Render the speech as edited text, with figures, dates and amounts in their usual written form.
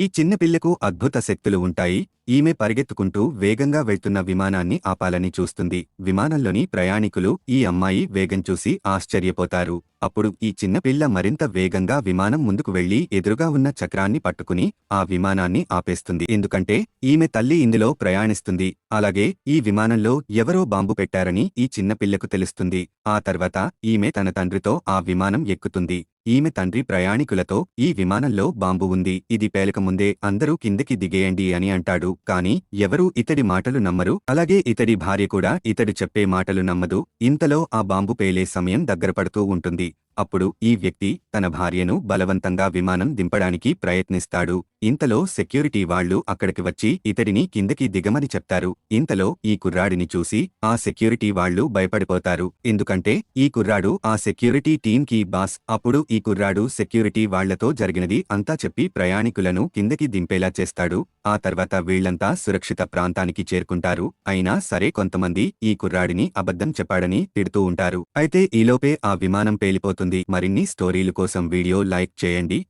ఈ చిన్న పిల్లకు అద్భుత శక్తులు ఉంటాయి. ఈమె పరిగెత్తుకుంటూ వేగంగా వెళ్తున్న విమానాన్ని ఆపాలని చూస్తుంది. విమానంలోని ప్రయాణికులు ఈ అమ్మాయి వేగం చూసి ఆశ్చర్యపోతారు. అప్పుడు ఈ చిన్న పిల్ల మరింత వేగంగా విమానం ముందుకు వెళ్లి ఎదురుగా ఉన్న చక్రాన్ని పట్టుకుని ఆ విమానాన్ని ఆపేస్తుంది. ఎందుకంటే ఈమె తల్లి ఇందులో ప్రయాణిస్తుంది. అలాగే ఈ విమానంలో ఎవరో బాంబు పెట్టారని ఈ చిన్న పిల్లకు తెలుస్తుంది. ఆ తర్వాత ఈమె తన తండ్రితో ఆ విమానం ఎక్కుతుంది. ఈమె తండ్రి ప్రయాణికులతో ఈ విమానంలో బాంబు ఉంది, ఇది పేలకముందే అందరూ కిందకి దిగేయండి అని అంటాడు. కాని ఎవరూ ఇతడి మాటలు నమ్మరు. అలాగే ఇతడి భార్య కూడా ఇతడు చెప్పే మాటలు నమ్మదు. ఇంతలో ఆ బాంబు పేలే సమయం దగ్గరపడుతూ ఉంటుంది. అప్పుడు ఈ వ్యక్తి తన భార్యను బలవంతంగా విమానం దింపడానికి ప్రయత్నిస్తాడు. ఇంతలో సెక్యూరిటీ వాళ్లు అక్కడికి వచ్చి ఇతడిని కిందకి దిగమని చెప్తారు. ఇంతలో ఈ కుర్రాడిని చూసి ఆ సెక్యూరిటీ వాళ్లు భయపడిపోతారు. ఎందుకంటే ఈ కుర్రాడు ఆ సెక్యూరిటీ టీంకి బాస్. అప్పుడు ఈ కుర్రాడు సెక్యూరిటీ వాళ్లతో జరిగినది అంతా చెప్పి ప్రయాణికులను కిందకి దింపేలా చేస్తాడు. ఆ తర్వాత వీళ్లంతా సురక్షిత ప్రాంతానికి చేరుకుంటారు. అయినా సరే కొంతమంది ఈ కుర్రాడిని అబద్ధం చెప్పాడని తిడుతూ ఉంటారు. అయితే ఈలోపే ఆ విమానం పేలిపోతుంది. మరిన్ని స్టోరీలు కోసం వీడియో లైక్ చేయండి.